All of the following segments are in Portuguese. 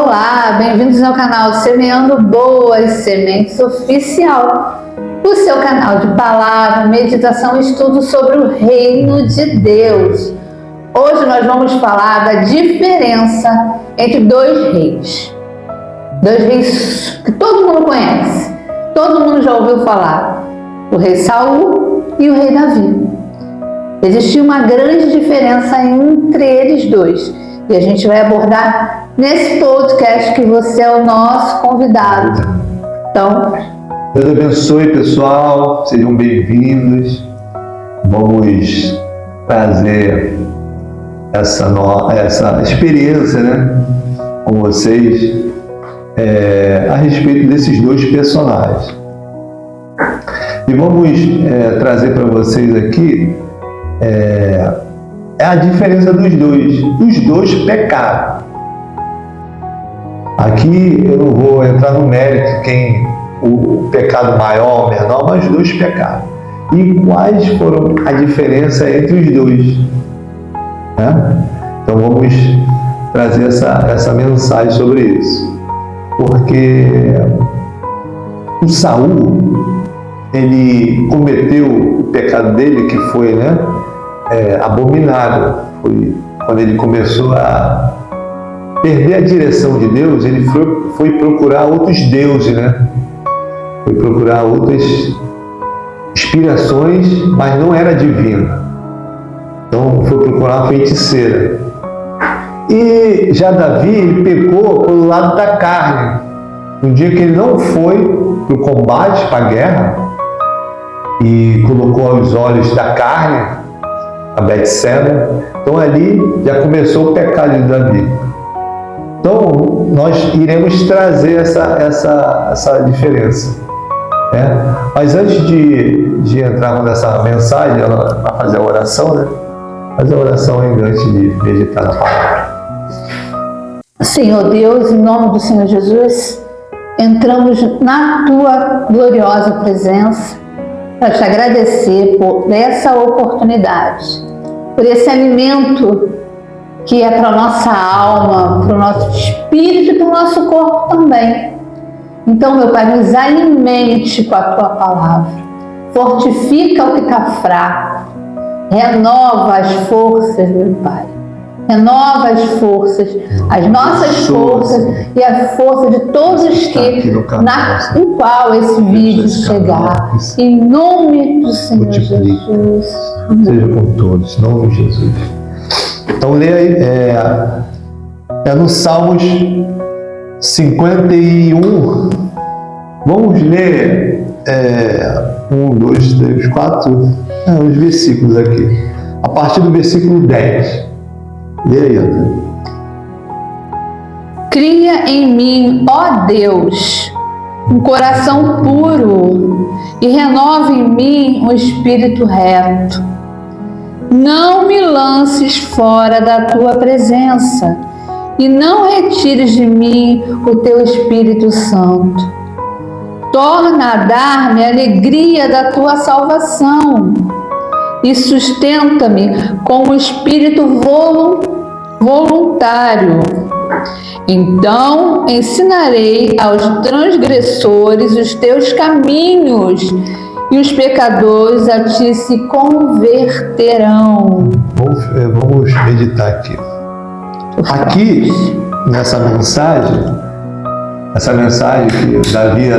Olá, bem-vindos ao canal Semeando Boas Sementes Oficial, o seu canal de palavra, meditação e estudo sobre o Reino de Deus. Hoje nós vamos falar da diferença entre dois reis que todo mundo conhece, todo mundo já ouviu falar, o rei Saul e o rei Davi. Existia uma grande diferença entre eles dois e a gente vai abordar nesse podcast que você é o nosso convidado. Então, Deus abençoe, pessoal, sejam bem-vindos. Vamos trazer essa experiência, com vocês a respeito desses dois personagens. E vamos trazer para vocês aqui a diferença dos dois. Os dois pecaram. Aqui eu não vou entrar no mérito quem o pecado maior ou menor, mas os dois pecaram. E quais foram a diferença entre os dois? Então vamos trazer essa mensagem sobre isso. Porque o Saul, ele cometeu o pecado dele, que foi abominável. Foi quando ele começou a perder a direção de Deus, ele foi procurar outros deuses, Foi procurar outras inspirações, mas não era divina. Então foi procurar uma feiticeira. E já Davi, ele pecou pelo lado da carne. No dia que ele não foi para o combate, para a guerra, e colocou aos olhos da carne a Betseba, então ali já começou o pecado de Davi. Então nós iremos trazer essa diferença. Mas antes de entrarmos nessa mensagem, para fazer a oração, fazer a oração ainda antes de meditar na palavra. Senhor Deus, em nome do Senhor Jesus, entramos na Tua gloriosa presença para te agradecer por essa oportunidade, por esse alimento que é para a nossa alma, para o nosso espírito e para o nosso corpo também. Então, meu Pai, nos alimente com a Tua palavra, fortifica o que está fraco, renova as forças, meu Pai. Renova as forças, as nossas forças e a força de todos os que, em qual esse vídeo chegar. Em nome do Senhor Jesus. Seja com todos, em nome de Jesus. Então, lê aí, no Salmos 51. Vamos ler 1, 2, 3, 4, os versículos aqui. A partir do versículo 10. Lê aí, André. Cria em mim, ó Deus, um coração puro e renova em mim um espírito reto. Não me lances fora da Tua presença e não retires de mim o Teu Espírito Santo. Torna a dar-me a alegria da Tua salvação e sustenta-me com o espírito voluntário. Então ensinarei aos transgressores os Teus caminhos e os pecadores a Ti se converterão. Vamos meditar aqui. Aqui, nessa mensagem que Davi,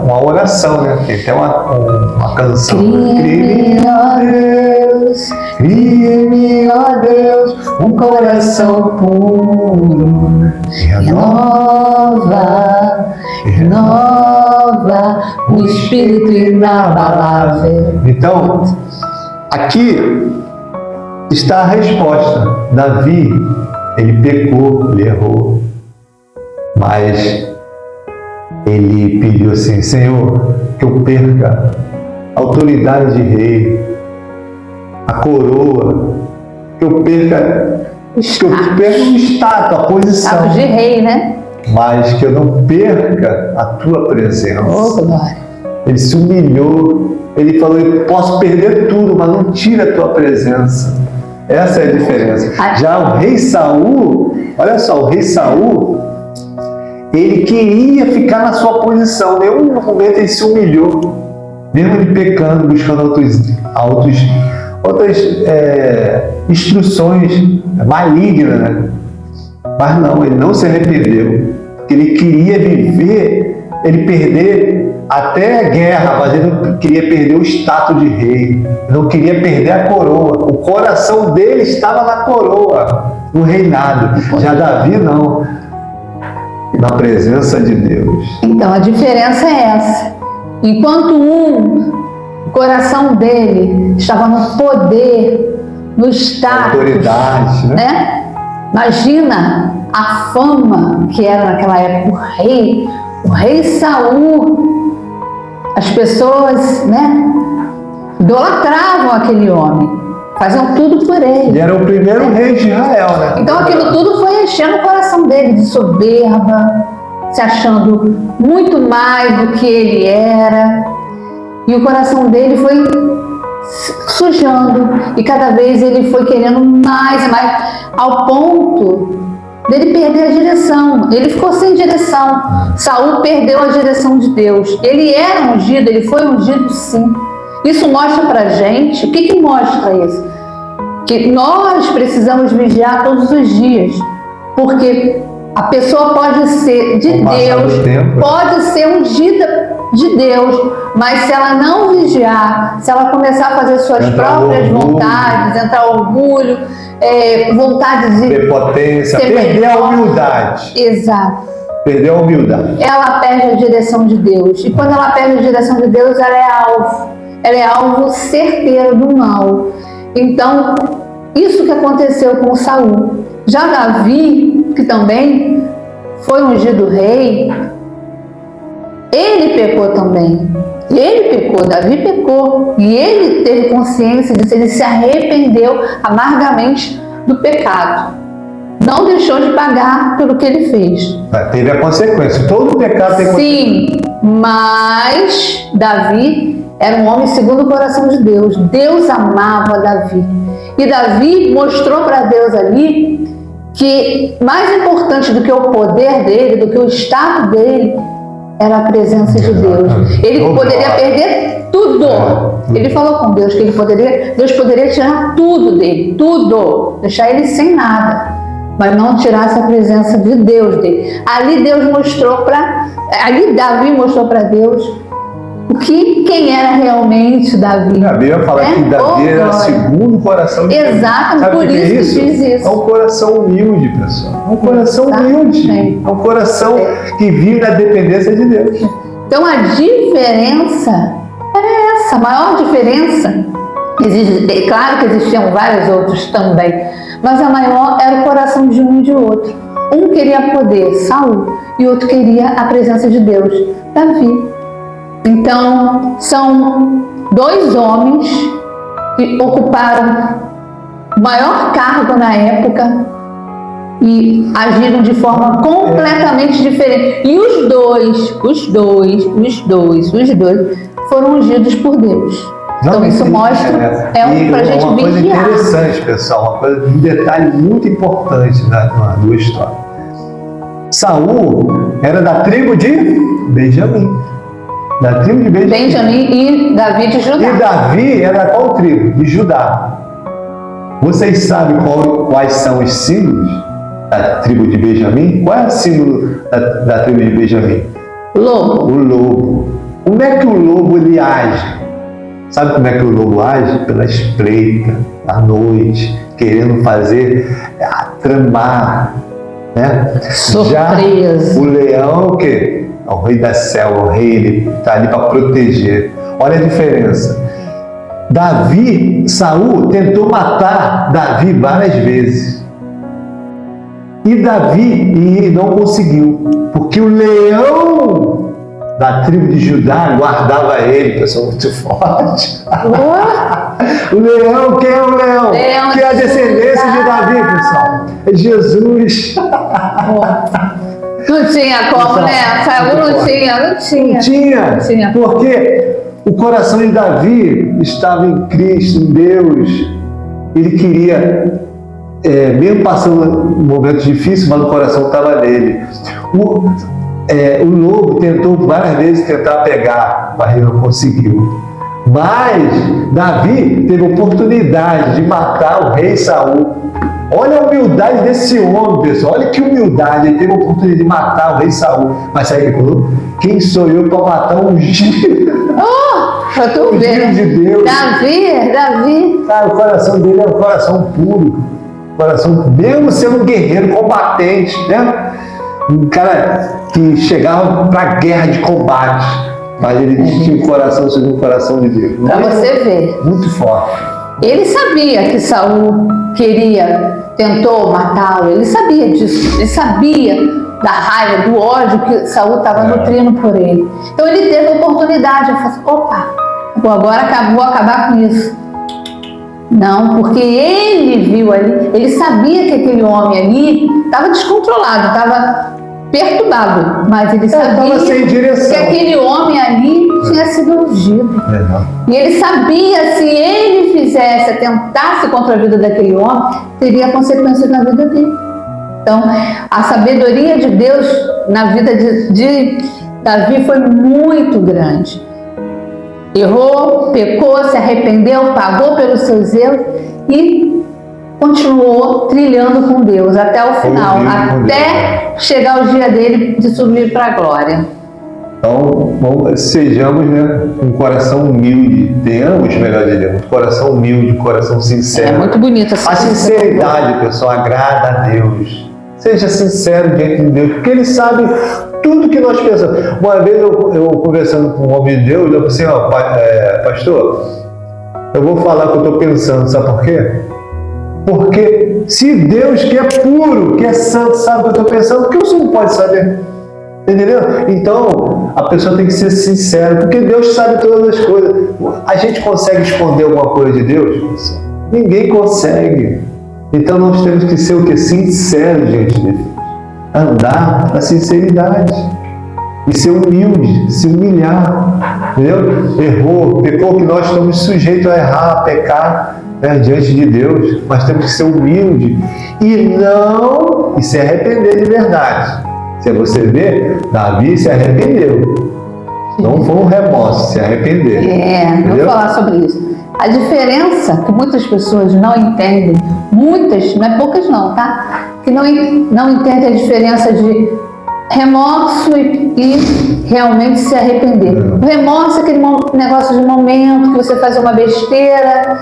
uma oração, tem até uma canção. Cria-me, ó Deus, cria-me, ó Deus, um coração puro, renova o espírito inabalável. Então, aqui está a resposta. Davi, ele pecou, ele errou, mas ele pediu assim: Senhor, que eu perca a autoridade de rei, a coroa, que eu perca o status, a posição. Status de rei, Mas que eu não perca a Tua presença. Oh, glória. Ele se humilhou, ele falou: eu posso perder tudo, mas não tira a Tua presença. Essa é a diferença. Já o rei Saul, olha só, o rei Saul, ele queria ficar na sua posição. Em nenhum momento ele se humilhou, mesmo ele pecando, buscando outras instruções malignas, né? Mas não, ele não se arrependeu, porque ele queria viver, ele perder até a guerra, mas ele não queria perder o status de rei, ele não queria perder a coroa. O coração dele estava na coroa, no reinado. Já Davi não, na presença de Deus. Então a diferença é essa. Enquanto o coração dele estava no poder, no status, autoridade, né? Imagina a fama que era naquela época o rei Saul. As pessoas, né, idolatravam aquele homem, faziam tudo por ele. Ele era o primeiro rei de Israel, né? Então aquilo tudo foi enchendo o coração dele de soberba, se achando muito mais do que ele era. E o coração dele foi sujando, e cada vez ele foi querendo mais e mais, ao ponto dele perder a direção. Ele ficou sem direção. Saul perdeu a direção de Deus. Ele era ungido, ele foi ungido sim. Isso mostra pra gente, o que mostra isso? Que nós precisamos vigiar todos os dias, porque a pessoa pode ser de Deus, pode ser ungida de Deus, mas se ela não vigiar, se ela começar a fazer suas próprias vontades, entrar orgulho, vontade de prepotência, perder a humildade. Exato. Perder a humildade. Ela perde a direção de Deus. E quando ela perde a direção de Deus, ela é alvo. Ela é alvo certeiro do mal. Então, isso que aconteceu com Saul. Já Davi, que também foi ungido rei, ele pecou também. Davi pecou. E ele teve consciência disso, ele se arrependeu amargamente do pecado. Não deixou de pagar pelo que ele fez. Teve a consequência. Todo pecado tem consequência. Sim, mas Davi era um homem segundo o coração de Deus. Deus amava Davi. E Davi mostrou para Deus ali que mais importante do que o poder dele, do que o status dele, era a presença de Deus. Ele poderia perder tudo. Ele falou com Deus que Deus poderia tirar tudo dele, tudo, deixar ele sem nada, mas não tirasse a presença de Deus dele. Ali Davi mostrou para Deus quem era realmente Davi. A Bíblia fala que Davi era segundo o coração de Deus. Exato, por isso que diz isso. É um coração humilde, pessoal. É um coração humilde. É um coração que vive na dependência de Deus. Então a diferença era essa, a maior diferença. Claro que existiam vários outros também, mas a maior era o coração de um e de outro. Um queria poder, Saul, e o outro queria a presença de Deus, Davi. Então, são dois homens que ocuparam o maior cargo na época e agiram de forma completamente diferente. E os dois foram ungidos por Deus. Então isso mostra, para a gente uma coisa vigiar. interessante, pessoal, um detalhe muito importante da história. Saul era da tribo de Benjamim. Da tribo de Benjamim e Davi de Judá. E Davi era qual tribo? De Judá. Vocês sabem quais são os símbolos da tribo de Benjamim? Qual é o símbolo da tribo de Benjamim? Lobo. O lobo. Como é que o lobo ele age? Sabe como é que o lobo age? Pela espreita, à noite, querendo tramar, né? Surpresa. Já o leão, o quê? É o rei da selva, o rei, ele está ali para proteger. Olha a diferença. Saul tentou matar Davi várias vezes. E não conseguiu, porque o leão da tribo de Judá guardava ele, pessoal, muito forte. O leão, quem é o leão? Que é a descendência de Davi, pessoal. É Jesus. Não tinha como, né? Saul não tinha. Porque o coração de Davi estava em Cristo, em Deus. Ele queria, mesmo passando momentos difíceis, mas o coração estava nele. o lobo tentou várias vezes pegar, mas ele não conseguiu. Mas Davi teve oportunidade de matar o rei Saul. Olha a humildade desse homem, pessoal. Olha que humildade. Ele teve a oportunidade de matar o rei Saul. Mas sabe o que ele falou? Quem sou eu para matar um ungido? Pra tu ver. De Deus. Davi. Cara, o coração dele é um coração puro. Coração, mesmo sendo um guerreiro combatente, né? Um cara que chegava para a guerra de combate. Mas ele tinha um coração segundo o coração de Deus. Para você ver. Muito forte. Ele sabia que Saul tentou matá-lo. Ele sabia disso. Ele sabia da raiva, do ódio que Saul estava nutrindo por ele. Então ele teve a oportunidade. Ele falou assim, opa, agora vou acabar com isso. Não, porque ele viu ali, ele sabia que aquele homem ali estava descontrolado, estava perturbado, mas ele sabia que aquele homem ali tinha sido ungido. E ele sabia, se ele atentasse contra a vida daquele homem, teria consequências na vida dele. Então, a sabedoria de Deus na vida de Davi foi muito grande. Errou, pecou, se arrependeu, pagou pelos seus erros e continuou trilhando com Deus até o final, até chegar o dia dele de subir para a glória. Então, sejamos, né, um coração humilde, tenhamos, melhor dizendo, um coração humilde, um coração sincero. É muito bonito a sinceridade, pessoal, agrada a Deus. Seja sincero diante de Deus, porque Ele sabe tudo que nós pensamos. Uma vez eu conversando com um homem de Deus, eu falei assim, pastor, eu vou falar o que eu estou pensando, sabe por quê? Porque se Deus, que é puro, que é santo, sabe o que eu estou pensando, por que você não pode saber? Entendeu? Então, a pessoa tem que ser sincera, porque Deus sabe todas as coisas. A gente consegue esconder alguma coisa de Deus? Ninguém consegue. Então, nós temos que ser o que? Sinceros diante de Deus. Andar na sinceridade. E ser humilde, se humilhar. Entendeu? Errou, pecou, que nós estamos sujeitos a errar, a pecar, né, diante de Deus. Mas temos que ser humilde e se arrepender de verdade. Se você ver, Davi se arrependeu. Não foi um remorso, se arrepender. Eu vou falar sobre isso. A diferença que muitas pessoas não entendem, muitas, não é poucas não, tá? Que não entendem a diferença de remorso e realmente se arrepender. O remorso é aquele negócio de momento que você faz uma besteira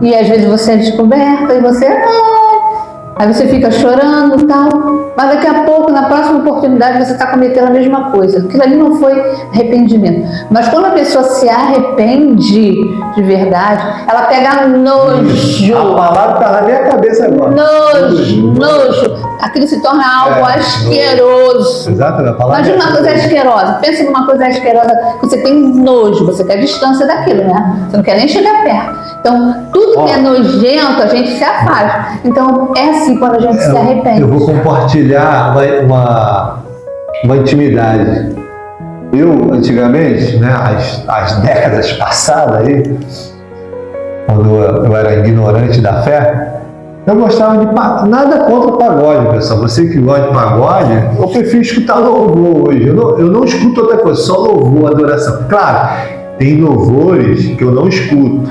e às vezes você é descoberta e você... Aí você fica chorando e tal, mas daqui a pouco, na próxima oportunidade, você está cometendo a mesma coisa. Aquilo ali não foi arrependimento. Mas quando a pessoa se arrepende de verdade, ela pega nojo. A palavra está na minha cabeça agora. Nojo. Aquilo se torna algo asqueroso. Exato, a palavra. Imagina uma coisa asquerosa. Pensa numa coisa asquerosa que você tem nojo, você quer distância daquilo, né? Você não quer nem chegar perto. Então, tudo que é nojento, a gente se afasta. Então, é assim quando a gente se arrepende. Eu vou compartilhar uma intimidade. Eu, antigamente, né, as décadas passadas aí, quando eu era ignorante da fé, eu gostava de nada contra o pagode, pessoal. Você que gosta de pagode, eu prefiro escutar louvor hoje. Eu não escuto outra coisa, só louvor, adoração. Claro, tem louvores que eu não escuto.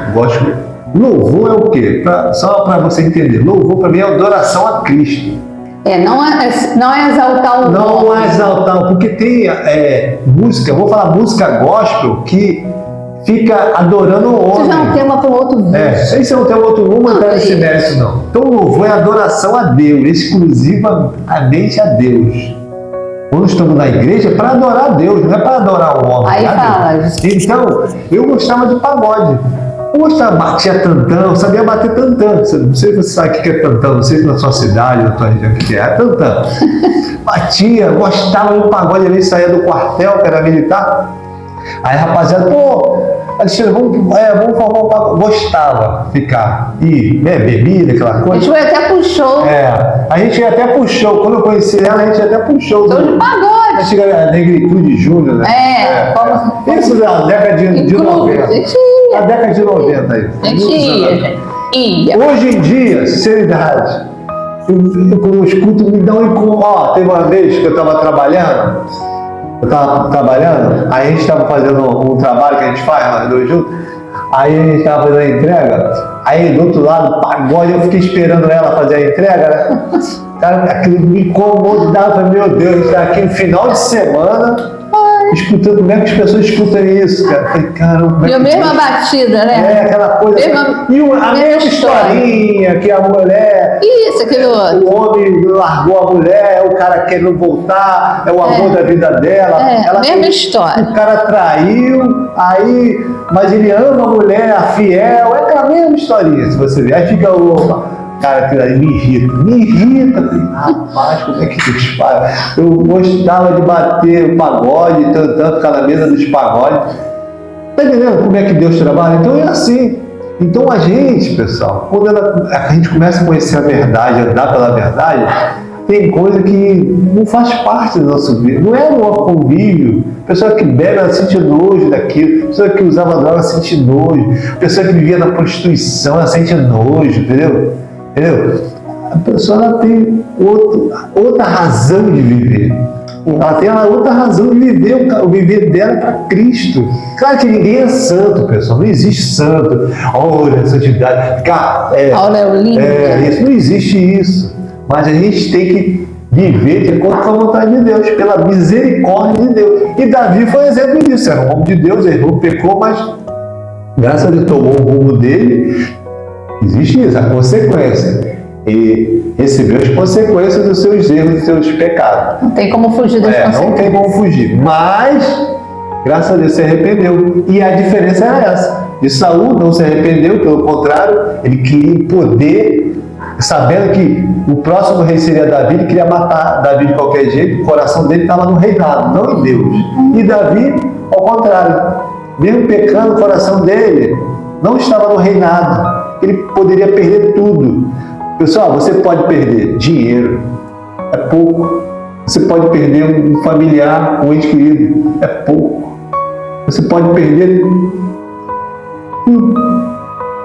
Louvor é o quê? Só para você entender. Louvor para mim é adoração a Cristo. Não é exaltar o nome. Não é exaltar, porque tem música, eu vou falar música gospel que fica adorando o homem. Isso já é um tema para um outro vídeo. Esse é um tema para outro, não vou entrar nesse mérito não. Então o louvor é adoração a Deus, exclusivamente a Deus. Quando estamos na igreja, é para adorar a Deus, não é para adorar o homem. Aí fala. Então, eu gostava de pagode. Eu gostava, batia tantão, sabia bater tantão. Não sei se você sabe o que é tantão, não sei se na sua cidade, na tua região, o que é tantão. Batia, gostava do pagode ali, saía do quartel, que era militar. Aí, rapaziada, Alexandre, vamos formar um pagode. Gostava de ficar. E, bebida, aquela coisa. A gente foi até pro show. A gente ia até pro show. Quando eu conheci ela, a gente ia até pro show. Show de pagode. A Negritude Júnior, né? Isso da década de 90. A década de 90 aí. Gente. Hoje em dia, sinceridade, quando eu escuto, me dá um incômodo. Teve uma vez que eu estava trabalhando Eu estava trabalhando, aí a gente estava fazendo um trabalho que a gente faz, nós dois juntos, aí a gente estava fazendo a entrega, aí do outro lado, pagode, eu fiquei esperando ela fazer a entrega, né? Cara, aquilo me incomodava, meu Deus, a gente está aqui no final de semana, escutando, como é que as pessoas escutam isso, cara? Falei, caramba. E a mesma batida, né? É, aquela coisa. E a mesma historinha que a mulher. Isso, aquele outro. O homem largou a mulher, o cara querendo voltar, é o amor da vida dela. É, mesma história. O cara traiu, aí, mas ele ama a mulher, a fiel, é aquela mesma historinha, se você ver. Aí fica o. Cara, aquilo aí me irrita. Rapaz, como é que Deus faz? Eu gostava de bater o pagode, tentando ficar na mesa dos pagodes. Tá entendendo como é que Deus trabalha? Então é assim. Então a gente, pessoal, quando a gente começa a conhecer a verdade, andar pela verdade, tem coisa que não faz parte do nosso vida. Não é no convívio. Pessoa que bebe, ela sente nojo daquilo. Pessoa que usava droga, ela sente nojo. Pessoa que vivia na prostituição, ela sente nojo, entendeu? A pessoa ela tem outra razão de viver. Ela tem outra razão de viver, o viver dela para Cristo. Claro que ninguém é santo, pessoal. Não existe santo. Olha, santidade. Isso, não existe isso. Mas a gente tem que viver de acordo com a vontade de Deus, pela misericórdia de Deus. E Davi foi exemplo disso. Era um homem de Deus, errou, pecou, mas graças a Deus tomou o rumo dele. Existe isso, a consequência. E recebeu as consequências dos seus erros, dos seus pecados. Não tem como fugir das consequências. Não tem como fugir. Mas, graças a Deus, se arrependeu. E a diferença era essa. De Saul não se arrependeu, pelo contrário, ele queria poder, sabendo que o próximo rei seria Davi, ele queria matar Davi de qualquer jeito, o coração dele estava no reinado, não em Deus. E Davi, ao contrário, mesmo pecando, o coração dele não estava no reinado. Ele poderia perder tudo. Pessoal, você pode perder dinheiro, é pouco. Você pode perder um familiar, um ente querido, é pouco. Você pode perder tudo.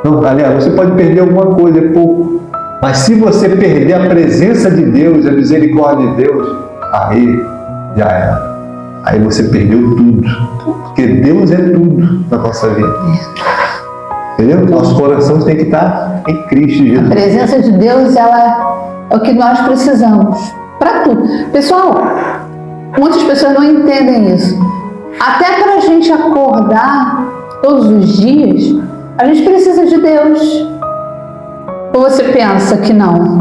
Não, aliás, você pode perder alguma coisa, é pouco. Mas se você perder a presença de Deus, a misericórdia de Deus, aí já era. Aí você perdeu tudo. Porque Deus é tudo na nossa vida. Entendeu? Nosso coração tem que estar em Cristo Jesus. A presença de Deus, ela é o que nós precisamos para tudo. Pessoal, muitas pessoas não entendem isso. Até para a gente acordar todos os dias, a gente precisa de Deus. Ou você pensa que não?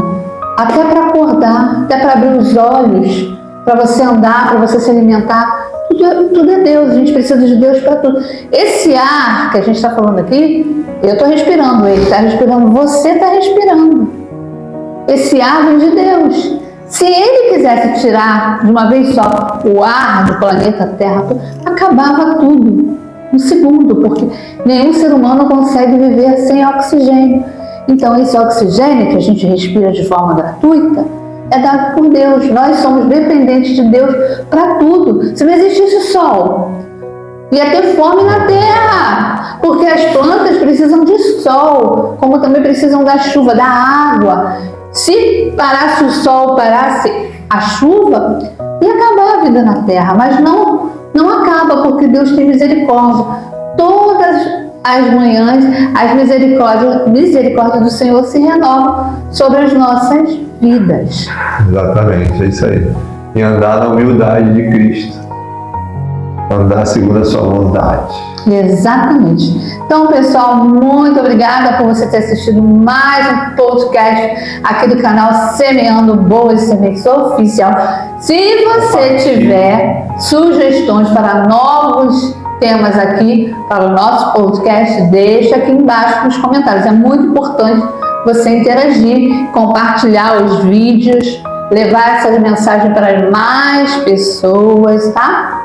Até para acordar, até para abrir os olhos, para você andar, para você se alimentar, tudo é Deus. A gente precisa de Deus para tudo. Esse ar que a gente está falando aqui, eu estou respirando, ele está respirando, você está respirando. Esse ar vem de Deus. Se ele quisesse tirar de uma vez só o ar do planeta Terra, acabava tudo, um segundo, porque nenhum ser humano consegue viver sem oxigênio. Então esse oxigênio que a gente respira de forma gratuita é dado por Deus. Nós somos dependentes de Deus para tudo. Se não existisse sol, ia ter fome na terra, porque as plantas precisam de sol, como também precisam da chuva, da água. Se parasse o sol, parasse a chuva, ia acabar a vida na terra, mas não acaba, porque Deus tem misericórdia. Todas as manhãs, as misericórdias do Senhor se renovam sobre as nossas vidas. Exatamente, é isso aí. E andar na humildade de Cristo. Andar segundo a sua vontade. Exatamente. Então, pessoal, muito obrigada por você ter assistido mais um podcast aqui do canal Semeando Boas Sementes Oficial. Se você tiver sugestões para novos temas aqui para o nosso podcast, deixa aqui embaixo nos comentários. É muito importante você interagir, compartilhar os vídeos, levar essa mensagem para mais pessoas, tá?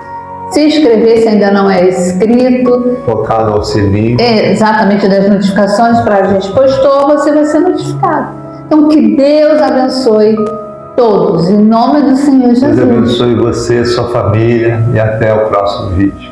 Se inscrever se ainda não é inscrito. Tocar no sininho. Exatamente, das notificações para a gente postou, você vai ser notificado. Então, que Deus abençoe todos, em nome do Senhor Jesus. Deus abençoe você, sua família e até o próximo vídeo.